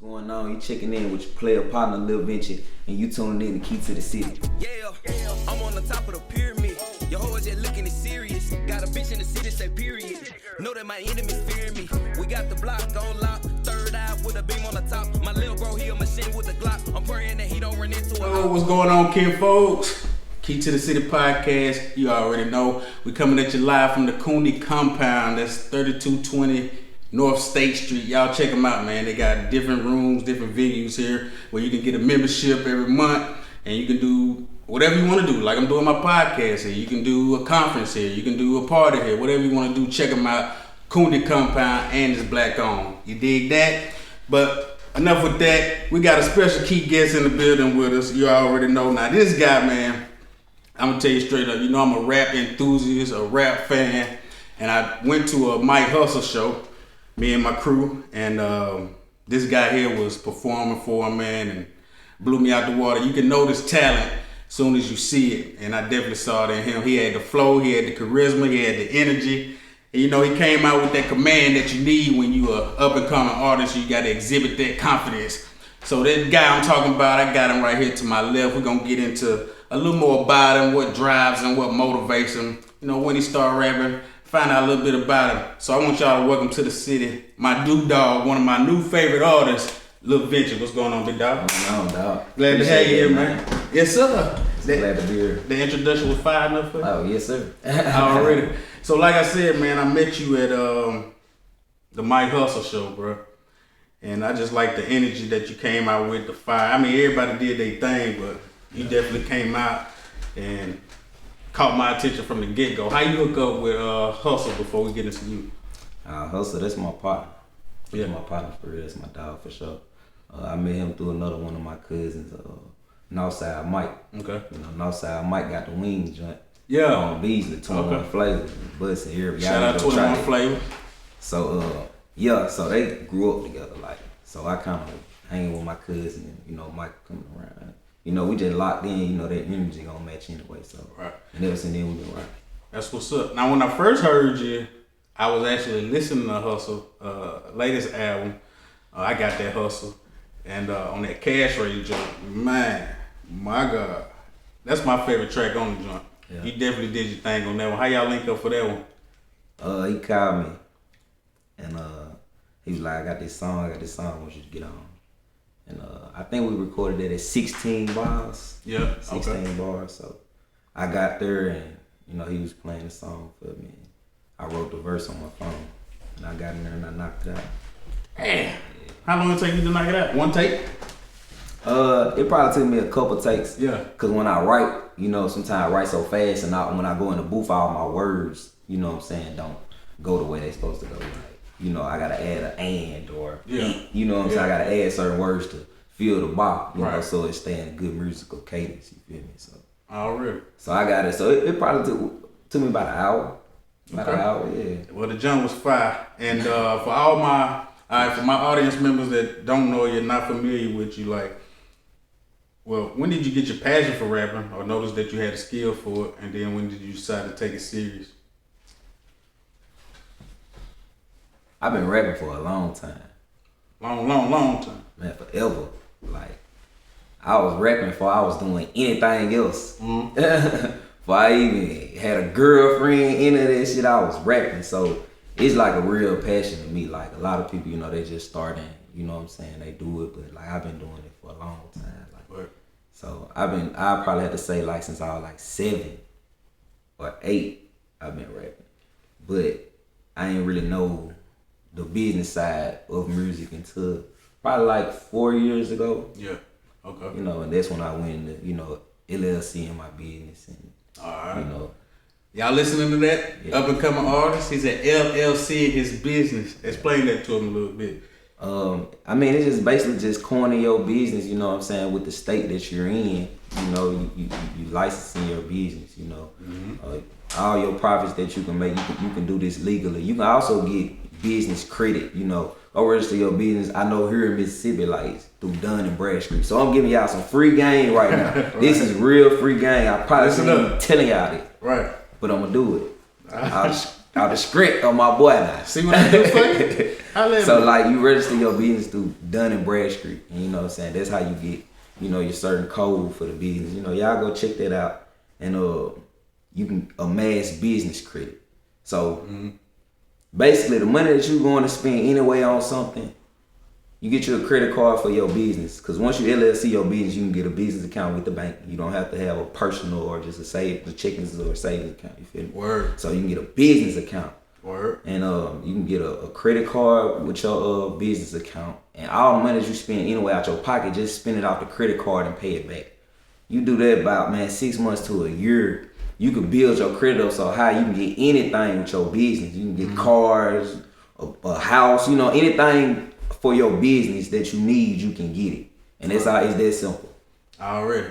Going on, you checking in with your player partner Lil Vinci, and you tuning in to Key to the City. Yeah, I'm on the top of the pyramid. Your hoe is just looking serious. Got a bitch in the city, say period. Know that my enemies fear me. We got the block on lock. Third eye with a beam on the top. My little bro, he a machine with a Glock. I'm praying that he don't run into a What's going on, kinfolks? Key to the City podcast. You already know. We coming at you live from the Cooney compound. That's 3220 North State Street. Y'all check them out, man. They got different rooms, different venues here where you can get a membership every month and you can do whatever you want to do. Like I'm doing my podcast here. You can do a conference here. You can do a party here. Whatever you want to do, check them out. Cooney compound, and it's black owned. You dig that? But enough with that. We got a special key guest in the building with us. You already know. Now this guy, man, I'm gonna tell you straight up. You know I'm a rap enthusiast, a rap fan, and I went to a Mike Hustle show. Me and my crew, and this guy here was performing for him, man, and blew me out the water. You can notice talent as soon as you see it, and I definitely saw it in him. He had the flow, he had the charisma, he had the energy. And, you know, he came out with that command that you need when you are up and coming artist. You got to exhibit that confidence. So that guy I'm talking about, I got him right here to my left. We're gonna get into a little more about him, what drives him, what motivates him. You know, when he start rapping. Find out a little bit about him. So I want y'all to welcome to the city my dude dog, one of my new favorite artists, Lil Vinci. What's going on, big dog? What's going on, dog? Glad to have you here, man. Yes, sir. Glad to be here. The introduction was fire enough for you? Oh, yes, sir. Already. So like I said, man, I met you at the Mike Hustle show, bro. And I just like the energy that you came out with, the fire. I mean, everybody did their thing, but you definitely came out and caught my attention from the get-go. How you hook up with Hustle before we get into you? Hustle, that's my partner. Yeah. That's my partner for real. That's my dog for sure. I met him through another one of my cousins, Northside Mike. Okay. You know, Northside Mike got the wings joint. Yeah. On Beasley, 21 Flavor. Bus and everybody. Shout out 21 Flavor. So, yeah, so they grew up together, like. So I kind of hang with my cousin and, you know, Mike coming around. You know, we just locked in, you know, that energy gonna match anyway, so. Right. And ever since then, we've been right. That's what's up. Now, when I first heard you, I was actually listening to Hustle, latest album. I got that Hustle. And on that Cash Rate joint, man, my God. That's my favorite track on the joint. Yeah. You definitely did your thing on that one. How y'all link up for that one? He called me, and he was like, I got this song, I want you to get on. And I think we recorded it at 16 bars. Yeah, 16 bars. So I got there and, you know, he was playing the song for me. I wrote the verse on my phone and I got in there and I knocked it out. Man, how long did it take you to knock it out? One take? It probably took me a couple takes. Yeah. Cause when I write, you know, sometimes I write so fast and when I go in the booth, all my words, you know what I'm saying, don't go the way they supposed to go. Like, you know, I gotta add an and or you know what I'm saying? I gotta add certain words to fill the bar, you know, so it's staying a good musical cadence, you feel me? So Already. So I got it. So it probably took me about an hour. About an hour, yeah. Well, the jump was fire. And for all for my audience members that don't know you, not familiar with you, like, well, when did you get your passion for rapping or notice that you had a skill for it? And then when did you decide to take it serious? I've been rapping for a long time. Long time. Man, forever. Like, I was rapping before I was doing anything else. Mm-hmm. Before I even had a girlfriend into that shit, I was rapping. So it's like a real passion to me. Like, a lot of people, you know, they just starting, you know what I'm saying, they do it, but like I've been doing it for a long time. Like, right. So I probably have to say, like, since I was like 7 or 8, I've been rapping. But I ain't really know the business side of music until probably like 4 years ago. Yeah. Okay. You know, and that's when I went into, you know, LLC in my business and all right. You know. Y'all listening to that? Yeah. Up and coming artist. He's at LLC in his business. Explain that to him a little bit. I mean, it's just basically just coining your business, you know what I'm saying, with the state that you're in. You know, you licensing your business, you know. Mm-hmm. All your profits that you can make, you can do this legally. You can also get business credit, you know. Go register your business. I know here in Mississippi, like through Dun and Bradstreet. So I'm giving y'all some free game right now. Right. This is real free game. I probably shouldn't be telling y'all it. Right. But I'm gonna do it. out the script on my boy now. See what I do for you? So like you register your business through Dun and Bradstreet, and you know what I'm saying, that's how you get, you know, your certain code for the business. You know, y'all go check that out, and you can amass business credit. So basically the money that you're going to spend anyway on something, you get you a credit card for your business. Because once you LLC your business, you can get a business account with the bank. You don't have to have a personal or just a checking or a savings account. You feel me? Word. So you can get a business account. Word. And you can get a credit card with your business account. And all the money that you spend anyway out your pocket, just spend it off the credit card and pay it back. You do that about, 6 months to a year. You can build your credit up so high you can get anything with your business. You can get cars, a house, you know, anything for your business that you need, you can get it. And that's how it's that simple. Already.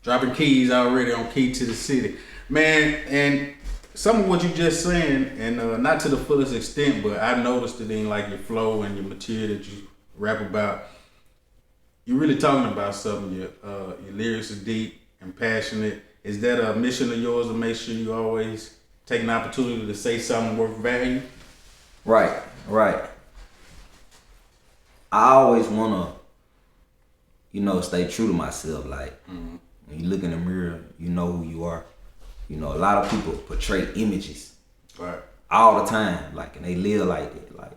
Dropping keys already on Key to the City. Man, and some of what you just saying, and not to the fullest extent, but I noticed it in like your flow and your material that you rap about. You're really talking about something. Your lyrics are deep and passionate. Is that a mission of yours to make sure you always take an opportunity to say something worth value? Right. I always wanna, stay true to myself. Like when you look in the mirror, you know who you are. You know, a lot of people portray images all the time, like, and they live like it, like.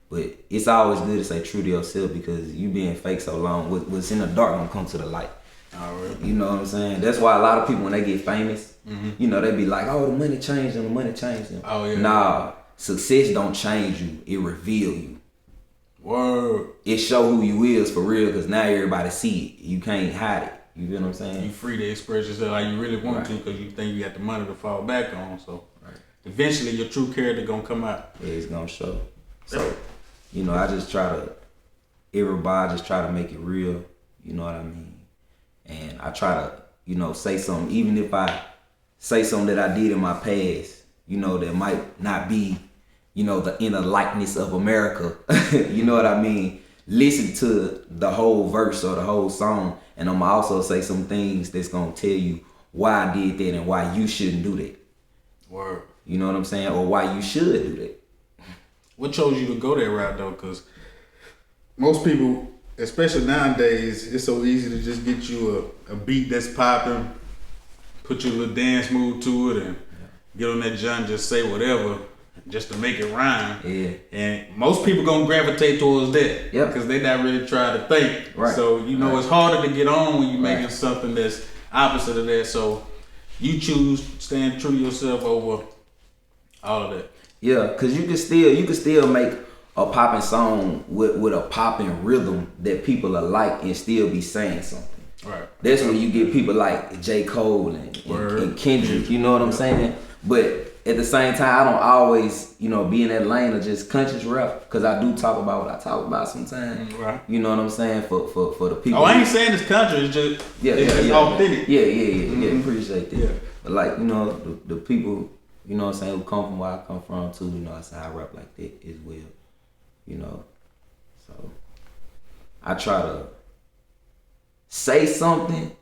But it's always good to stay true to yourself, because you being fake so long, what's in the dark gonna come to the light. Already. You know what I'm saying? That's why a lot of people, when they get famous, they be like, "Oh, the money changed them. The money changed them." Oh yeah. Nah, success don't change you. It reveal you. Word. It show who you is for real, because now everybody see it. You can't hide it. You feel what I'm saying? You free to express yourself like you really want to, because you think you got the money to fall back on. So eventually your true character gonna come out. Yeah, it's gonna show. So, I just everybody just try to make it real. You know what I mean? And I try to, say something, even if I say something that I did in my past, that might not be, the inner likeness of America. You know what I mean? Listen to the whole verse or the whole song, and I'm gonna also say some things that's gonna tell you why I did that and why you shouldn't do that. Word. You know what I'm saying? Or why you should do that. What chose you to go that route though? Because most people, especially nowadays, it's so easy to just get you a beat that's popping, put your little dance move to it, and get on that junk, just say whatever, just to make it rhyme. Yeah. And most people gonna gravitate towards that. Yep. Because they not really trying to think. Right. So it's harder to get on when you're making something that's opposite of that. So you choose staying true to yourself over all of that. Yeah, cause you can still make a popping song with a popping rhythm that people are like and still be saying something. Right. That's when you get people like J. Cole and Kendrick, you know what I'm saying? But at the same time, I don't always, be in that lane of just conscious rap, because I do talk about what I talk about sometimes. Right. You know what I'm saying? For the people. Oh, I ain't saying it's country, it's just it's authentic. Yeah, appreciate that. Yeah. But like, the people, who come from where I come from too, I say I rap like that as well. So I try to say something,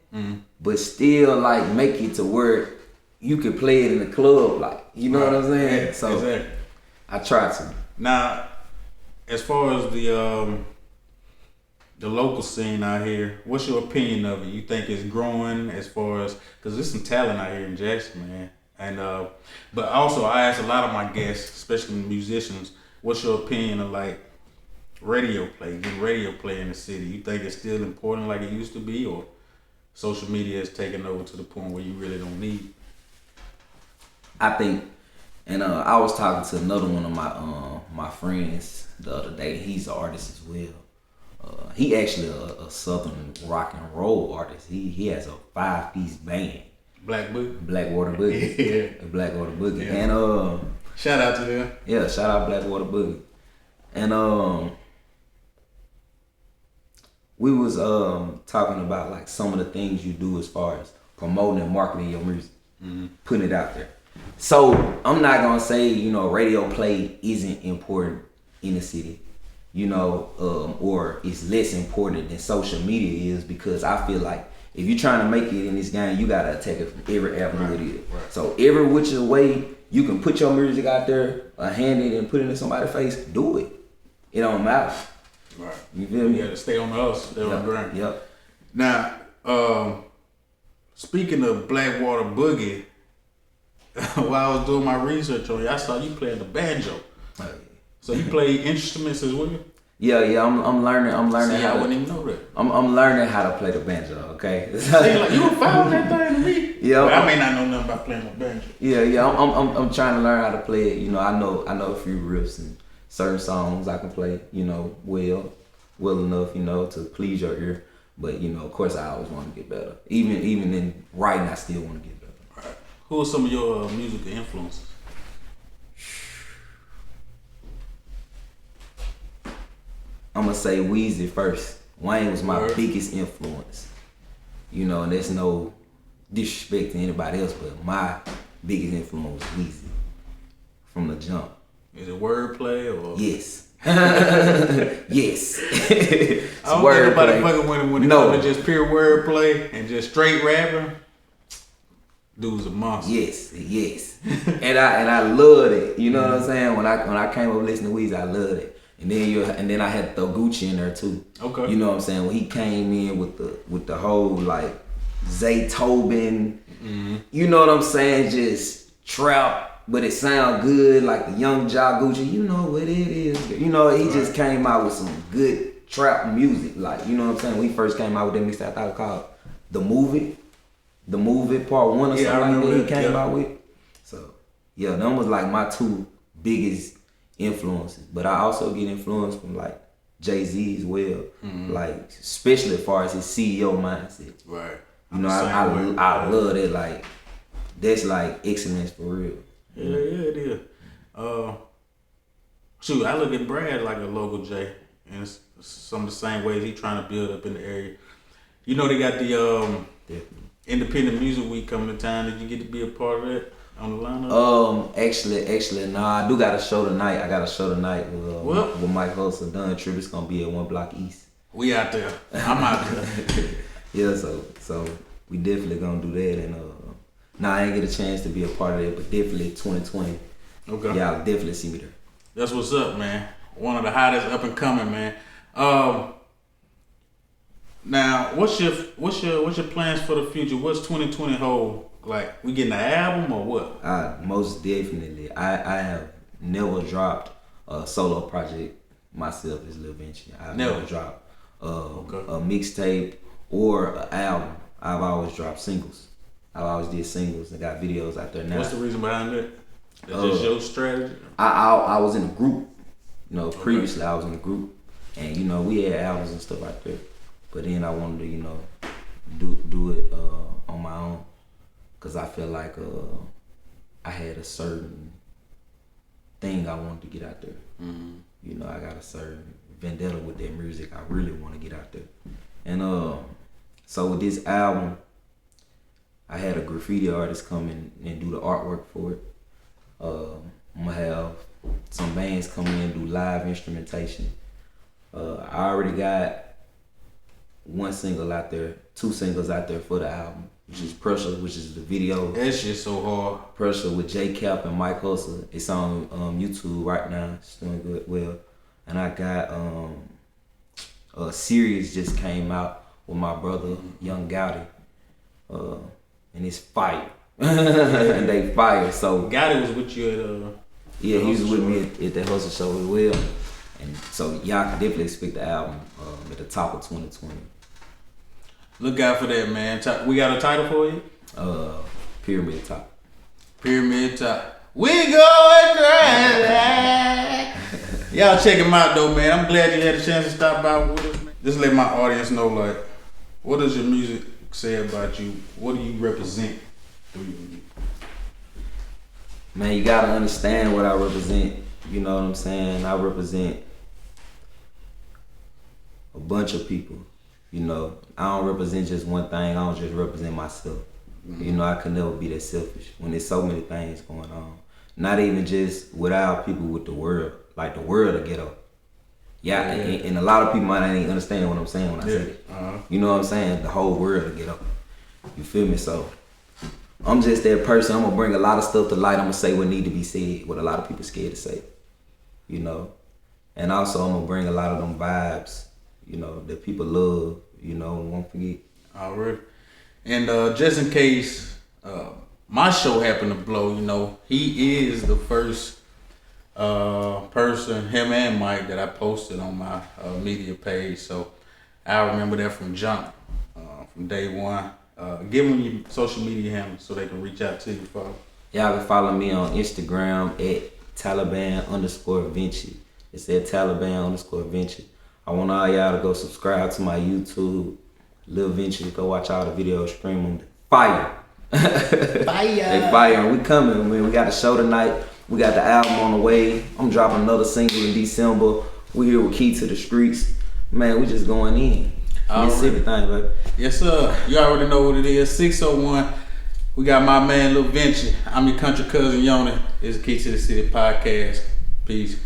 but still like make it to where you can play it in the club, like, you know what I'm saying? Yeah, so exactly. I try to. Now, as far as the local scene out here, what's your opinion of it? You think it's growing as far as, because there's some talent out here in Jackson, man. And but also I ask a lot of my guests, especially musicians, what's your opinion of like getting radio play in the city? You think it's still important like it used to be, or social media has taken over to the point where you really don't need it? I think, and I was talking to another one of my friends the other day. He's an artist as well. He actually a southern rock and roll artist. He has a 5-piece band. Blackwater Boogie. Yeah. Blackwater Boogie. Yeah. And shout out to them. Yeah, shout out Blackwater Boogie. And we was talking about like some of the things you do as far as promoting and marketing your music, putting it out there. So I'm not gonna say radio play isn't important in the city, or it's less important than social media is, because I feel like if you're trying to make it in this game, you gotta attack it from every avenue it is. Right. So every which way You can put your music out there, hand it and put it in somebody's face. Do it. It don't matter. Right. You feel me? You gotta stay on the hustle, stay on the grind. Yep. Now, speaking of Blackwater Boogie, while I was doing my research on you, I saw you playing the banjo. Oh, yeah. So you play instruments as well? Yeah. I'm learning. See, how I to, wouldn't even know that. I'm learning how to play the banjo. Okay. See, like, you found that thing to me. Yeah. But I may not know nothing about playing the banjo. Yeah. I'm trying to learn how to play it. You know, I know a few riffs and certain songs I can play. You know, well enough. You know, to please your ear. But you know, of course, I always want to get better. Even in writing, I still want to get better. Right. Who are some of your musical influences? I'm gonna say Weezy first. Wayne was my Word. biggest influence. You know, and there's no disrespect to anybody else, but my biggest influence was Weezy from the jump. Is it wordplay or? Yes. Yes. It's I don't think nobody wordplay. fucking with him when it No. comes to just pure wordplay and just straight rapping. Dude's a monster. Yes. and I loved it. You know what I'm saying? When I came up listening to Weezy, I loved it. And then I had to throw Gucci in there too. Okay. You know what I'm saying? When he came in with the whole like Zaytoven, you know what I'm saying? Just trap, but it sound good like the young Ja Gucci. You know what it is. You know, he just came out with some good trap music. Like, you know what I'm saying? When he first came out with that mixtape, I thought it was called The Movie Part 1 or something like that he came out with. So, yeah, them was like my two biggest influences. But I also get influence from like Jay-Z as well. Like, especially as far as his CEO mindset. Right. You know, I love that. Like, that's like excellence for real. Yeah, it is. Shoot, I look at Brad like a local J, and it's some of the same ways he trying to build up in the area. You know, they got the Definitely. Independent Music Week coming to town. Did you get to be a part of that on the lineup? Actually, nah. I do got a show tonight. I got a show tonight What? with Mike Host and Dunn Trip. It's gonna be at 1 Block East. We out there. I'm out there. Yeah, so we definitely gonna do that. And I ain't get a chance to be a part of that, but definitely 2020. Okay. Yeah, I'll definitely see me there. That's what's up, man. One of the hottest up and coming, man. Now, what's your plans for the future? What's 2020 hold? Like, we getting an album or what? Most definitely. I have never dropped a solo project myself as Lil Vinci. I've never dropped a mixtape or an album. I've always dropped singles. I've always did singles and got videos out there now. What's the reason behind that? That's just your strategy? I was in a group. You know, previously I was in a group, and you know we had albums and stuff out there. But then I wanted to, do it on my own, cause I feel like I had a certain thing I wanted to get out there. You know, I got a certain vendetta with that music. I really want to get out there, and so with this album, I had a graffiti artist come in and do the artwork for it. I'm gonna have some bands come in and do live instrumentation. I already got one single out there, 2 singles out there for the album, which is Pressure, which is the video. That shit's so hard. Pressure with J Cap and Mike Hustle. It's on YouTube right now. It's doing good, well. And I got a series just came out with my brother Young Goudie, and it's fire. And they fire. So Goudie was with you at yeah, he was with me at the Hustle Show as well. And so y'all can definitely expect the album at the top of 2020. Look out for that, man. We got a title for you? Pyramid Top. Pyramid Top. We going crazy. Y'all check him out though, man. I'm glad you had a chance to stop by with us, man. Just let my audience know, like, what does your music say about you? What do you represent through your music? Man, you gotta understand what I represent. You know what I'm saying? I represent a bunch of people. You know, I don't represent just one thing. I don't just represent myself. You know, I could never be that selfish when there's so many things going on. Not even just with our people, with the world. Like the world will get up. Yeah, and a lot of people might not even understand what I'm saying when I say it. You know what I'm saying? The whole world will get up. You feel me? So I'm just that person. I'm gonna bring a lot of stuff to light. I'm gonna say what need to be said, what a lot of people scared to say, you know. And also I'm gonna bring a lot of them vibes, you know, that people love, you know, and won't forget. Alright. And just in case my show happened to blow, you know, he is the first person, him and Mike, that I posted on my media page. So I remember that from jump, from day one. Give them your social media handle so they can reach out to you, folks. Y'all can follow me on Instagram at Taliban_Vinci. It's at Taliban_Vinci. I want all y'all to go subscribe to my YouTube, Lil Vinci. Go watch all the videos, stream them. Fire! They fire, and we coming, man. We got a show tonight. We got the album on the way. I'm dropping another single in December. We here with Key to the Streets. Man, we just going in. Mississippi thing, baby. Yes, sir. You already know what it is. 601. We got my man Lil Vinci. I'm your country cousin Yoni. It's Key to the City podcast. Peace.